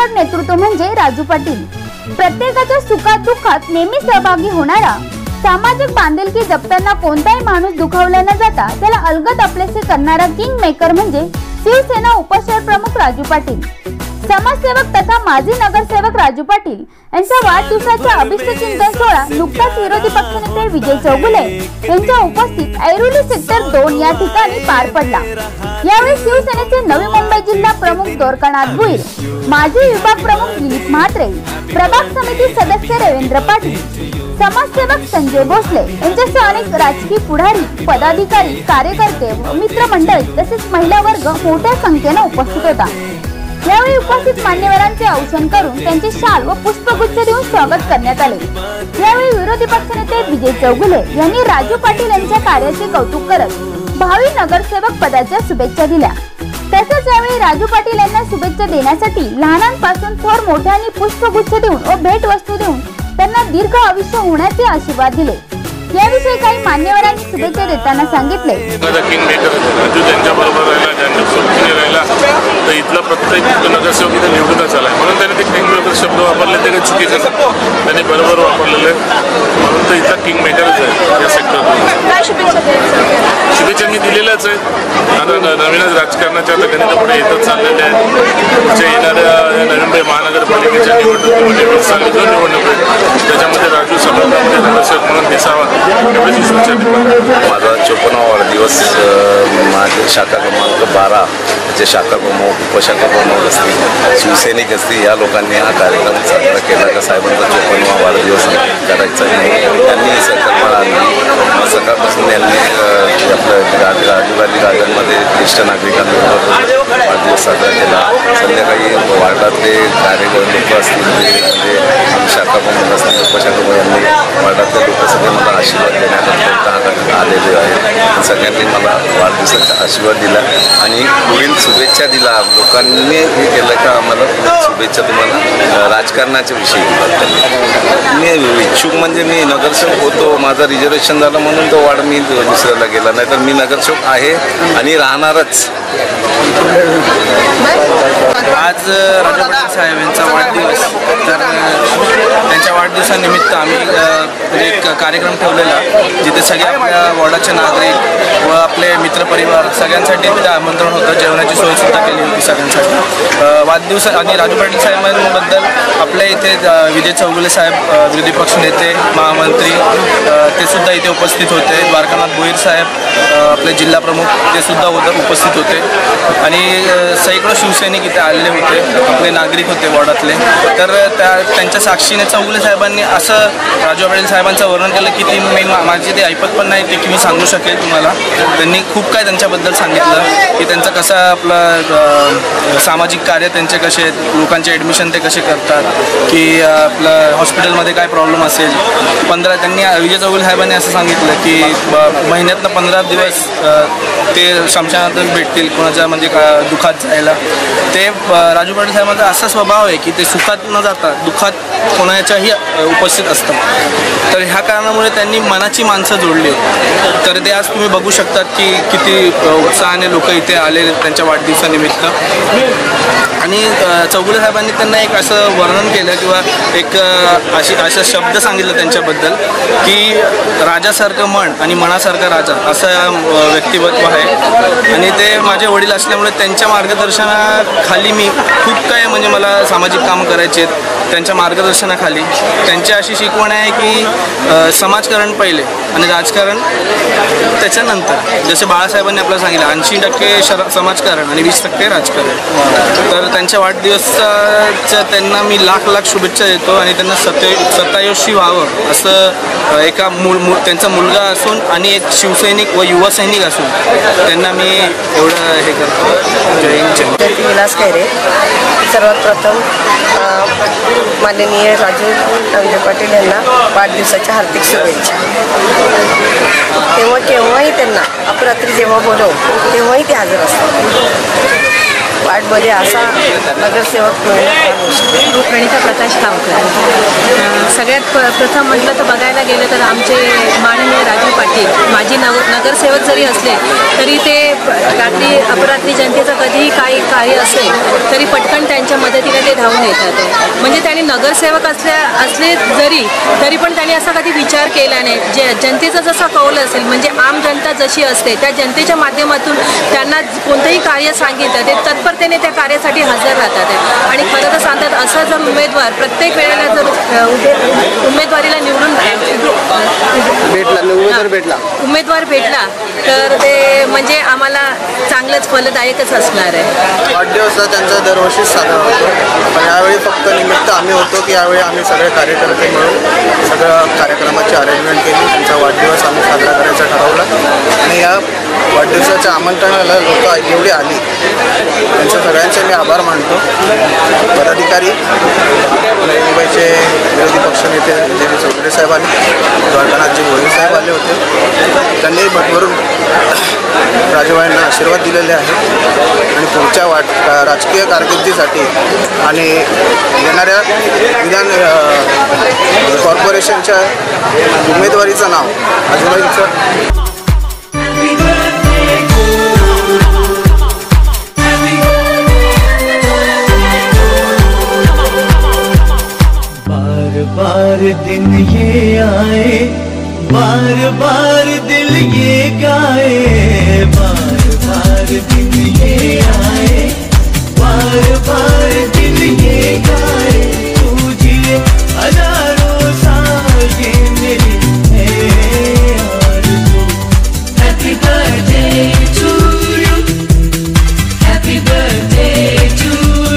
धडक नेतृत्व म्हणजे राजू पाटील। प्रत्येकाच्या सुखात दुःखात नेहमी सहभागी होणारा, सामाजिक बांधिलकी जपताना कोणताही माणूस दुखावला न जाता त्याला अलगद आपलेसे करणारा किंग मेकर म्हणजे शिवसेना उपशहर प्रमुख राजू पाटील। समाजसेवक तथा माजी नगरसेवक राजू पाटील यांच्या वाढदिवसाचा अभिष्ट चिंतन सोहळा नुकताच विरोधी पक्षनेते विजय चौगुले यांच्या उपस्थित ऐरोली सेक्टर 2 या ठिकाणी पार पडला। यावेळी शिवसेनेचे नवी मुंबई जिल्हा प्रमुख द्वारकानाथ भुईर, माजी विभाग प्रमुख दिलीप म्हात्रे, प्रभाग समिती सदस्य रवींद्र पाटील, समाजसेवक संजय भोसले यांच्यासह अनेक राजकीय पुढारी, पदाधिकारी, कार्यकर्ते व मित्रमंडळी तसेच महिला वर्ग मोठ्या संख्येने उपस्थित होता। यावेळी उपस्थित मान्यवरांचे औक्षण करून त्यांचे शाल व पुष्पगुच्छ देऊन स्वागत करण्यात आले। यावेळी विरोधी पक्षनेते विजय चौगुले यांनी राजू पाटील यांच्या कार्याचे कौतुक करत भावी नगरसेवक पदाच्या शुभेच्छा दिल्या। तसेच यावेळी राजू पाटील यांना शुभेच्छा देण्यासाठी लहानांपासून थोर मोठ्यांनी पुष्पगुच्छ देऊन व भेटवस्तू देऊन त्यांना दीर्घ आयुष्य होण्याचे आशीर्वाद दिले। याविषयी काही मान्यवरांनी शुभेच्छा देताना सांगितले, इथला प्रत्येक नगरसेवक इथे निवडूनच आलाय म्हणून त्यांनी ते किंग मेकर शब्द वापरले ते काही चुकीचे नाही, त्यांनी बरोबर वापरलेले म्हणून तर इथला किंग मेकरच आहे या सेक्टरला। शुभेच्छा मी दिलेल्याच आहे। आता नवीनच राजकारणाच्या आता गणित पुढे येतच चाललेले आहेत। जे येणाऱ्या नवी मुंबई महानगरपालिकेच्या निवडणुकीमध्ये निवडणूक आहे त्याच्यामध्ये राजू समाजामध्ये नगरसेवक म्हणून दिसावा एवढीच शुभेच्छा दिली। माझा 54वा वाढदिवस माझे शाखा क्रमांक 12 जे शाखा प्रमुख, उपशाखा प्रमुख असतील, शिवसैनिक असतील, या लोकांनी हा कार्यक्रम साजरा केला का साहेबांचा 54वा वाढदिवस करायचा आहे। त्यांनी संकल्पना आणली। सकाळपासून यांनी आपलं राजीव गांधी गार्डनमध्ये ज्येष्ठ नागरिकांबरोबर वाढदिवस साजरा केला। संध्याकाळी वार्डातले कार्यकर्ते लोक असतील म्हणजे शाखा प्रमुख असतील, उपशाखा प्रमुख यांनी वार्डातले लोक सगळे मला आशीर्वाद देण्याकरता आलेले आहेत। सगळ्यांनी मला वाढदिवसाचा आशीर्वाद दिला आणि पुढील शुभेच्छा दिला। लोकांनी हे केलं का आम्हाला शुभेच्छा तुम्हाला राजकारणाच्या विषयी दिला। मी इच्छुक म्हणजे मी नगरसेवक होतो, माझा रिझर्वेशन झालं म्हणून तो वाढ मी दुसऱ्याला गेला, नाही तर मी नगरसेवक आहे आणि राहणारच। आज राजू पाटील साहेब यांचा वाढदिवस, तर त्यांच्या वाढदिवसानिमित्त आम्ही एक कार्यक्रम ठेवलेला जिथे सगळे आपल्या वॉर्डाचे नागरिक व आपले मित्रपरिवार सगळ्यांसाठी तिथे आमंत्रण होतं। जेवणाची सोयसुद्धा केली होती सगळ्यांसाठी। वाढदिवस आणि राजू पाटील साहेबांबद्दल आपल्या इथे विजय चौगुले साहेब, विरोधी पक्ष नेते, महामंत्री ते सुद्धा इथे उपस्थित होते। द्वारकानाथ भुईर साहेब आपले जिल्हा प्रमुख ते सुद्धा उपस्थित होते आणि सैकडो शिवसैनिक इथे आलेले होते, आपले नागरिक होते वॉर्डातले। तर त्यांच्या साक्षीने चौगुले साहेबांनी असं राजू पाटील साहेबांचं वर्णन केलं की ती मी माझी ते ऐपत पण नाही ते की मी सांगू शकेल तुम्हाला। त्यांनी खूप काय त्यांच्याबद्दल सांगितलं की त्यांचं कसं आपलं सामाजिक कार्य त्यांचे कसे आहेत, लोकांचे ॲडमिशन ते कसे करतात, की आपलं हॉस्पिटलमध्ये काय प्रॉब्लेम असेल। त्यांनी विजय चौगुले साहेबांनी असं सांगितलं की महिन्यातनं 15 दिवस ते शमशानातच भेटतील कोणाच्या म्हणजे दुःखात जायला। ते राजू पाटील साहेबांचा असा स्वभाव आहे की ते सुखात न जाता दुःखात कोणाच्याही उपस्थित असतात। तर ह्या कारणामुळे त्यांनी मनाची माणसं जोडली। तर ते आज तुम्ही बघू शकतात की किती उत्साहाने लोक इथे आले त्यांच्या वाढदिवसानिमित्त। आणि चौगुले साहेबांनी त्यांना एक असं वर्णन केलं किंवा एक असा शब्द सांगितलं त्यांच्याबद्दल की राजासारखं मन आणि मनासारखा राजा असं व्यक्तिमत्व आहे। आणि ते माझे वडील असल्यामुळे त्यांच्या मार्गदर्शनाखाली मी खूप काय म्हणजे मला सामाजिक कामं करायचे आहेत। त्यांच्या मार्गदर्शनाखाली त्यांची अशी शिकवण आहे की समाजकारण पहिले आणि राजकारण त्याच्यानंतर। जसे बाळासाहेबांनी आपल्याला सांगितलं 80% समाजकारण आणि 20% राजकारण। तर त्यांच्या वाढदिवसाच्या त्यांना मी लाख लाख शुभेच्छा देतो आणि त्यांना सतायशी व्हावं असं एका त्यांचा मुलगा असून आणि एक शिवसैनिक व युवा सैनिक असून त्यांना मी एवढं हे करतो। जय हिंद। विलास खैरे। सर्वात प्रथम माननीय राजू पाटील यांना वाढदिवसाच्या हार्दिक शुभेच्छा। केव्हाही त्यांना अपरात्री जेव्हा बोलवू तेव्हाही ते हजर असतात। वार्डमध्ये असा नगरसेवक मिळणं प्रकाश कामकर। सगळ्यात प्रथम म्हटलं तर बघायला गेलं तर आमचे माननीय राजू पाटील माजी नगरसेवक जरी असले तरी ते रात्री अपरात्री जनतेचं कधीही काही कार्य असेल तरी पटकन त्यांच्या मदतीने ते धावून येतात। म्हणजे त्यांनी नगरसेवक असले तरी पण त्यांनी असा कधी विचार केला नाही। जनतेचा जसा कौल असेल म्हणजे आम जनता जशी असते त्या जनतेच्या माध्यमातून त्यांना कोणतंही कार्य सांगितलं ते तत्परतेने त्या कार्यासाठी हजर राहतात। आणि खरं तर सांगतात असा जर उमेदवार प्रत्येक वेळेला जर उमेदवारीला निवडून उमेदवार भेटला तर ते म्हणजे आम्हाला चांगलंच फलदायकच असणार आहे। वाढदिवस त्यांचा दरवर्षीच साजरा होतो, पण यावेळी फक्त निमित्त आम्ही होतो की यावेळी आम्ही सगळे कार्यकर्ते मिळून सगळं कार्यक्रमाची अरेंजमेंट केली। त्यांचा वाढदिवस आम्ही साजरा करायचा ठरवला आणि या वाढदिवसाच्या आमंत्रणाला लोक एवढी आली त्यांच्या सगळ्यांचे मी आभार मानतो। पदाधिकारी मुंबईचे विरोधी पक्षनेते देवी चौधरी साहेब आले, द्वारकानाथजी मोदी साहेब आले होते, त्यांनी भरभरून राजूभाईंना आशीर्वाद दिलेले आहेत आणि पुढच्या राजकीय कारकिर्दीसाठी आणि येणाऱ्या विधान कॉर्पोरेशनच्या उमेदवारीचं नाव राजूभाईंचं बार दिन ये आए, बार बार दिल ये गाए, बार बार दिन ये आए, बार बार दिल ये गाए, तू जिए हजारों साल ये मेरी है आरज़ू। Happy birthday to you, happy birthday to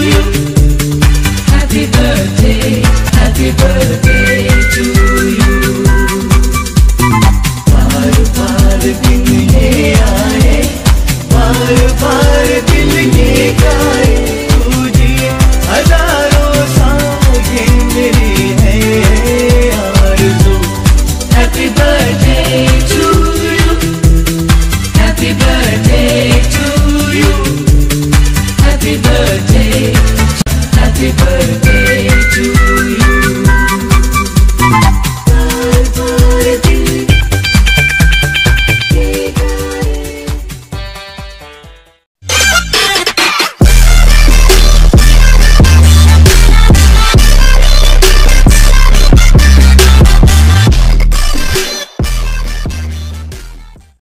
you, happy birthday, happy birthday to you. बार बार दिन ये आए, बार बार दिल ये गाए,